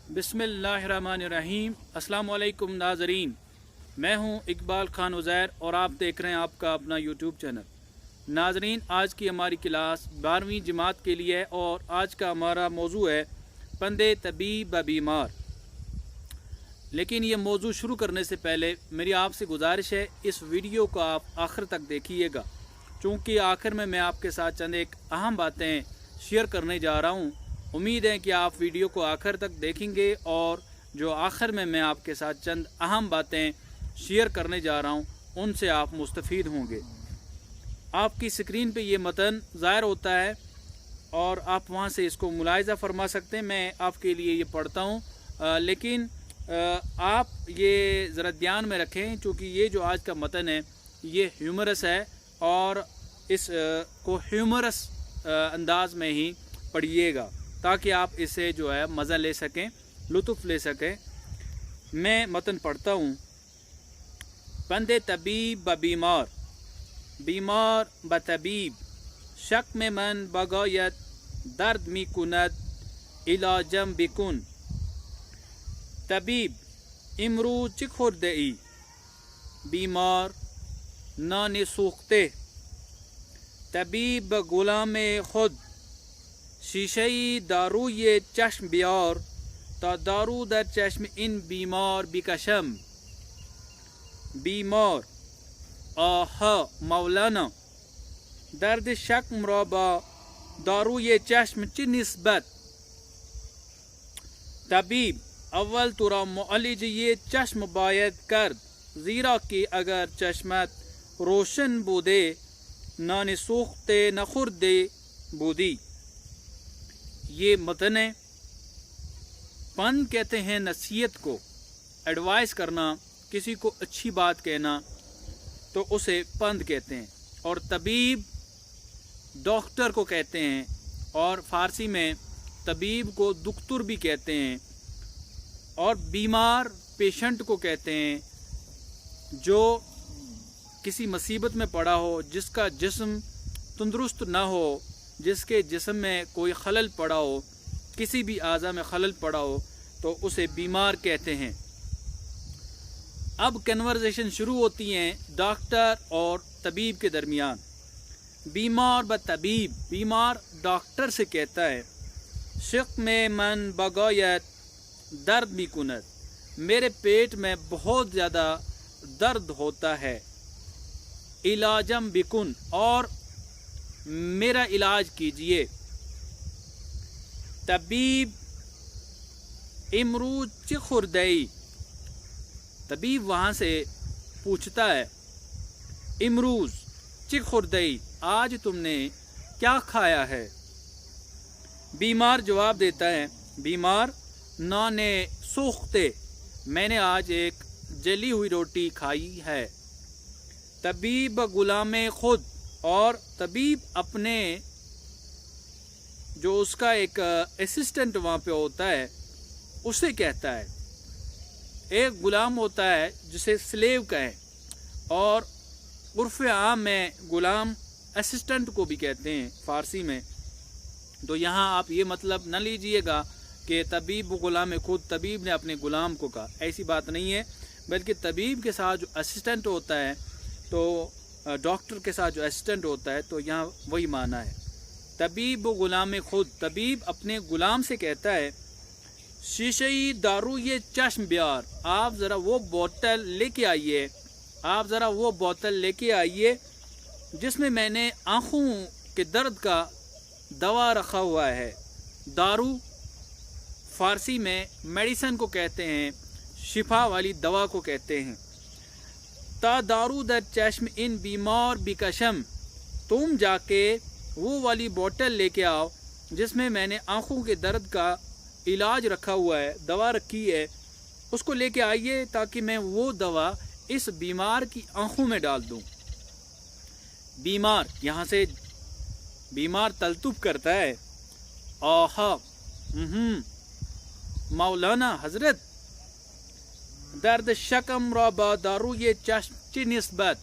बिस्मिल्लाहिर्रहमानिर्रहीम। अस्सलाम वालेकुम नाज़रीन, मैं हूं इकबाल खान उज़ैर और आप देख रहे हैं आपका अपना यूट्यूब चैनल। नाज़रीन, आज की हमारी क्लास 12वीं जमात के लिए है और आज का हमारा मौजू है पंदे तबीब ब बीमार। लेकिन ये मौजू शुरू करने से पहले मेरी आपसे गुजारिश है, इस वीडियो को आप आखिर तक देखिएगा, चूँकि आखिर में मैं आपके साथ चंद एक अहम बातें शेयर करने जा रहा हूँ। उम्मीद है कि आप वीडियो को आखिर तक देखेंगे और जो आखिर में मैं आपके साथ चंद अहम बातें शेयर करने जा रहा हूँ उनसे आप मुस्तफ़ीद होंगे। आपकी स्क्रीन पे ये मतन ज़ाहिर होता है और आप वहाँ से इसको मुलाहिज़ा फरमा सकते हैं। मैं आपके लिए ये पढ़ता हूँ, लेकिन आप ये ज़रा ध्यान में रखें, क्योंकि ये जो आज का मतन है ये ह्यूमरस है और इस को ह्यूमरस अंदाज में ही पढ़िएगा ताकि आप इसे जो है मज़ा ले सकें, लुत्फ़ ले सकें। मैं मतन पढ़ता हूँ। पंदे तबीब ब बीमार, बीमार ब तबीब, शक में मन बगायत दर्द मी कुनद इलाजम बिकुन। तबीब इमरू चिखुर दई, बीमार नाने सूखते। तबीब गुलाम खुद, शीशई दारू ये चश्म बियार, ता दारू दर चश्म इन बीमार बिकशम। बीमार आहा मौलाना, दर्द शक मराबा दारू ये चश्म ची निस्बत। तबीब अव्वल तुरा मुअलिज ये चश्म बायद कर, ज़ीरा कि अगर चश्मत रोशन बूदे, नाने सूखते न खुर्दे बूदी। ये मतन है। पंद कहते हैं नसीहत को, एडवाइस करना, किसी को अच्छी बात कहना, तो उसे पंद कहते हैं। और तबीब डॉक्टर को कहते हैं और फ़ारसी में तबीब को दुख्तुर भी कहते हैं। और बीमार पेशेंट को कहते हैं जो किसी मुसीबत में पड़ा हो, जिसका जिस्म तंदुरुस्त ना हो, जिसके जिस्म में कोई खलल पड़ा हो, किसी भी आज़ा में खलल पड़ा हो, तो उसे बीमार कहते हैं। अब कन्वर्सेशन शुरू होती हैं डॉक्टर और तबीब के दरमियान। बीमार ब तबीब, बीमार डॉक्टर से कहता है, शिक में मन बगायत दर्द भी कुनत, मेरे पेट में बहुत ज़्यादा दर्द होता है। इलाजम बिकुन, और मेरा इलाज कीजिए। तबीब इमरू चिखुरदई, तबीब वहाँ से पूछता है, इमरूज चिखुरदई, आज तुमने क्या खाया है? बीमार जवाब देता है, बीमार नाने सूखते, मैंने आज एक जली हुई रोटी खाई है। तबीब गुलाम खुद, और तबीब अपने जो उसका एक असिस्टेंट वहाँ पे होता है उससे कहता है। एक गुलाम होता है जिसे स्लेव कहें, और उर्फ आम में गुलाम असिस्टेंट को भी कहते हैं फ़ारसी में। तो यहाँ आप ये मतलब न लीजिएगा कि तबीब गुलाम खुद, तबीब ने अपने गुलाम को कहा, ऐसी बात नहीं है। बल्कि तबीब के साथ जो असिस्टेंट होता है, तो डॉक्टर के साथ जो असिस्टेंट होता है, तो यहाँ वही माना है। तबीब गुलाम खुद, तबीब अपने गुलाम से कहता है, शीशई दारू ये चश्म ब्यार, आप ज़रा वो बोतल लेके आइए, आप ज़रा वो बोतल लेके आइए जिसमें मैंने आँखों के दर्द का दवा रखा हुआ है। दारू फ़ारसी में मेडिसन को कहते हैं, शिफा वाली दवा को कहते हैं। ता दारू दर चश्म इन बीमार बिकशम, तुम जाके वो वाली बोतल लेके आओ जिसमें मैंने आँखों के दर्द का इलाज रखा हुआ है, दवा रखी है, उसको लेके आइए ताकि मैं वो दवा इस बीमार की आँखों में डाल दूँ। बीमार, यहाँ से बीमार तलतुब करता है, आहा मौलाना हजरत, दर्द शकम राबा दारू ये चश्म निस्बत,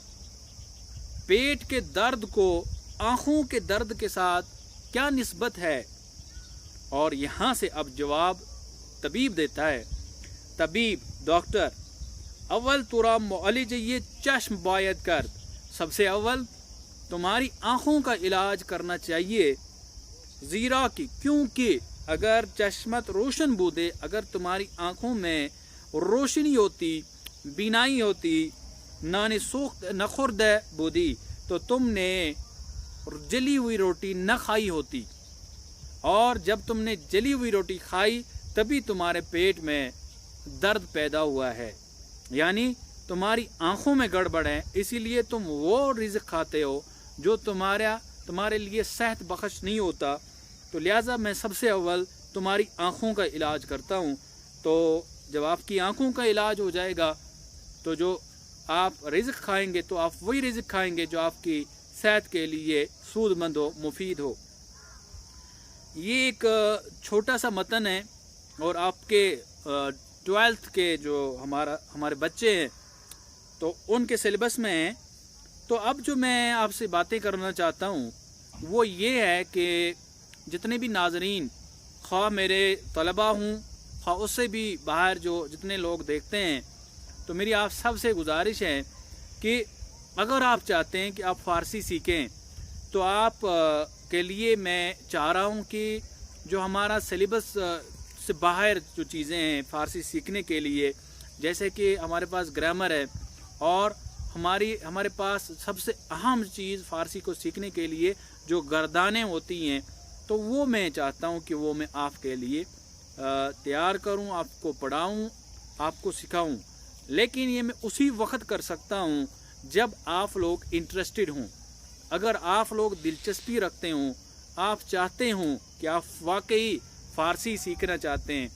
पेट के दर्द को आँखों के दर्द के साथ क्या निस्बत है? और यहाँ से अब जवाब तबीब देता है, तबीब डॉक्टर, अव्वल तुरा मुअलिज ये चश्म बायद कर, सबसे अव्वल तुम्हारी आँखों का इलाज करना चाहिए। ज़ीरा की, क्योंकि अगर चश्मत रोशन बूदे, अगर तुम्हारी आँखों में रोशनी होती, बीनाई होती, नाने सूख नखुर्द बूदी, तो तुमने जली हुई रोटी न खाई होती, और जब तुमने जली हुई रोटी खाई तभी तुम्हारे पेट में दर्द पैदा हुआ है, यानी तुम्हारी आँखों में गड़बड़ है, इसीलिए तुम वो रिज़्क खाते हो जो तुम्हारे लिए सेहत बख्श नहीं होता। तो लिहाजा मैं सबसे अव्वल तुम्हारी आँखों का इलाज करता हूँ। तो जब आपकी आँखों का इलाज हो जाएगा तो जो आप रिज़्क खाएंगे तो आप वही रिज़्क खाएंगे जो आपकी सेहत के लिए सूदमंद हो, मुफीद हो। ये एक छोटा सा मतन है, और आपके 12th के जो हमारे बच्चे हैं तो उनके सिलेबस में है। तो अब जो मैं आपसे बातें करना चाहता हूँ वो ये है कि जितने भी नाज़रीन, ख़्वा मेरे तलबा हूँ, ख़्वा उससे भी बाहर जो जितने लोग देखते हैं, तो मेरी आप सबसे गुजारिश है कि अगर आप चाहते हैं कि आप फ़ारसी सीखें तो आप के लिए मैं चाह रहा हूँ कि जो हमारा सिलेबस से बाहर जो चीज़ें हैं फ़ारसी सीखने के लिए, जैसे कि हमारे पास ग्रामर है, और हमारे पास सबसे अहम चीज़ फ़ारसी को सीखने के लिए जो गर्दानें होती हैं, तो वो मैं चाहता हूँ कि वो मैं आपके लिए तैयार करूँ, आपको पढ़ाऊँ, आपको सिखाऊँ। लेकिन ये मैं उसी वक्त कर सकता हूँ जब आप लोग इंटरेस्टेड हों। अगर आप लोग दिलचस्पी रखते हों, आप चाहते हों कि आप वाकई फ़ारसी सीखना चाहते हैं,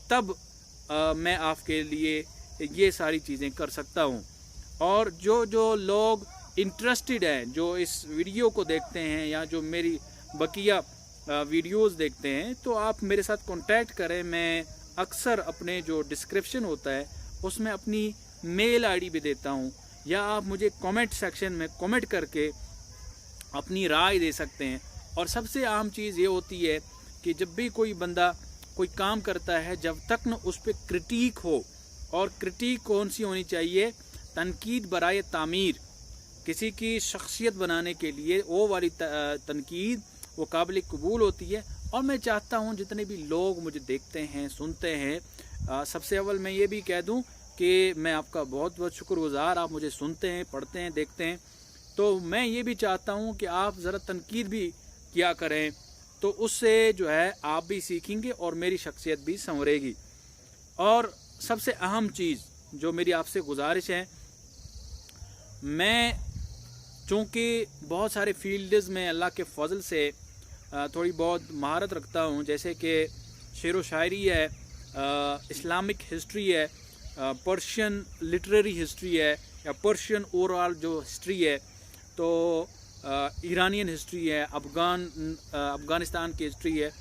तब मैं आपके लिए ये सारी चीज़ें कर सकता हूँ। और जो लोग इंटरेस्टेड हैं, जो इस वीडियो को देखते हैं या जो मेरी बकिया वीडियोस देखते हैं, तो आप मेरे साथ कांटेक्ट करें। मैं अक्सर अपने जो डिस्क्रिप्शन होता है उसमें अपनी मेल आईडी भी देता हूँ, या आप मुझे कमेंट सेक्शन में कमेंट करके अपनी राय दे सकते हैं। और सबसे अहम चीज़ ये होती है कि जब भी कोई बंदा कोई काम करता है, जब तक न उस पर क्रिटिक हो, और क्रिटिक कौन सी होनी चाहिए, तनकीद बराए तामीर, किसी की शख्सियत बनाने के लिए वो वाली तनकीद वो काबिल कबूल होती है। और मैं चाहता हूँ जितने भी लोग मुझे देखते हैं, सुनते हैं, सबसे अव्वल मैं ये भी कह दूँ कि मैं आपका बहुत बहुत शुक्रगुज़ार, आप मुझे सुनते हैं, पढ़ते हैं, देखते हैं। तो मैं ये भी चाहता हूँ कि आप ज़रा तनकीद भी किया करें, तो उससे जो है आप भी सीखेंगे और मेरी शख्सियत भी संवरेगी। और सबसे अहम चीज़ जो मेरी आपसे गुजारिश है, मैं चूँकि बहुत सारे फील्ड्स में अल्लाह के फ़ज़ल से थोड़ी बहुत महारत रखता हूँ, जैसे कि शेर व शायरी है, इस्लामिक हिस्ट्री है, पर्शियन लिटरेरी हिस्ट्री है, या पर्शियन ओवरऑल जो हिस्ट्री है, तो ईरानियन हिस्ट्री है, अफ़गानिस्तान की हिस्ट्री है,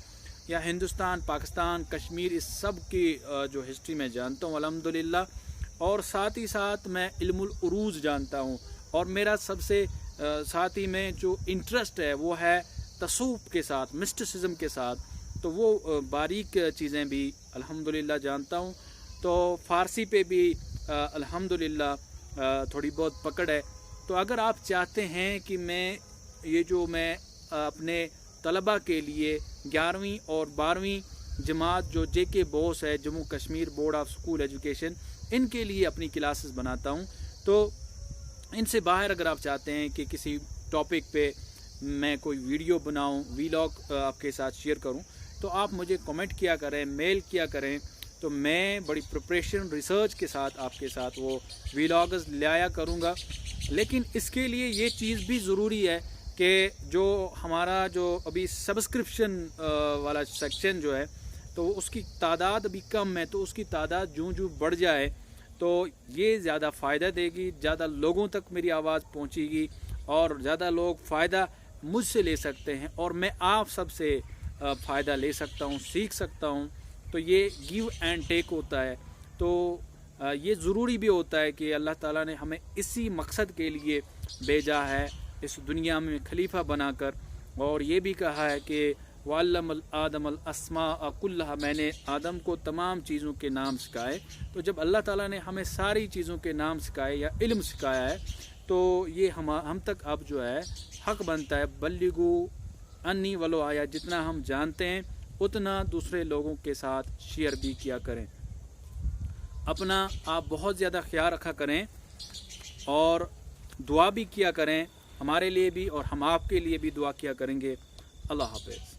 या हिंदुस्तान, पाकिस्तान, कश्मीर, इस सब की जो हिस्ट्री मैं जानता हूँ अल्हम्दुलिल्लाह। और साथ ही साथ मैं इल्मुल उरूज जानता हूँ, और मेरा सबसे साथ ही में जो इंटरेस्ट है वो है तसव्वुफ़ के साथ, मिस्टिसिज्म के साथ, तो वो बारीक चीज़ें भी अल्हम्दुलिल्लाह जानता हूँ। तो फ़ारसी पे भी अल्हम्दुलिल्लाह थोड़ी बहुत पकड़ है। तो अगर आप चाहते हैं कि मैं अपने तलबा के लिए 11वीं और 12वीं जमात जो JK बोस है, Jammu Kashmir board of school education, इनके लिए अपनी क्लासेस बनाता हूँ, तो इनसे बाहर अगर आप चाहते हैं कि किसी टॉपिक पे मैं कोई वीडियो बनाऊं, वीलॉग आपके साथ शेयर करूं, तो आप मुझे कमेंट किया करें, मेल किया करें, तो मैं बड़ी प्रिपरेशन रिसर्च के साथ आपके साथ वो वीलॉग्स लाया करूंगा। लेकिन इसके लिए ये चीज़ भी ज़रूरी है कि जो हमारा जो अभी सब्सक्रिप्शन वाला सेक्शन जो है, तो उसकी तादाद अभी कम है, तो उसकी तादाद जूँ बढ़ जाए तो ये ज़्यादा फ़ायदा देगी, ज़्यादा लोगों तक मेरी आवाज़ पहुँचेगी, और ज़्यादा लोग फ़ायदा मुझसे ले सकते हैं, और मैं आप सबसे फ़ायदा ले सकता हूँ, सीख सकता हूँ। तो ये गिव एंड टेक होता है। तो ये ज़रूरी भी होता है कि अल्लाह ताला ने हमें इसी मकसद के लिए भेजा है इस दुनिया में खलीफा बनाकर, और ये भी कहा है कि وعلم آدم الاسماء کلھا، میں نے آدم کو تمام چیزوں کے نام سکھائے۔ تو جب اللہ تعالیٰ نے ہمیں ساری چیزوں کے نام سکھائے یا علم سکھایا ہے تو یہ ہم تک اب جو ہے حق بنتا ہے، بلغو انی ولو آیا، جتنا ہم جانتے ہیں اتنا دوسرے لوگوں کے ساتھ شیئر بھی کیا کریں۔ اپنا آپ بہت زیادہ خیال رکھا کریں اور دعا بھی کیا کریں ہمارے لیے بھی، اور ہم آپ کے لیے بھی دعا کیا کریں گے۔ اللہ حافظ۔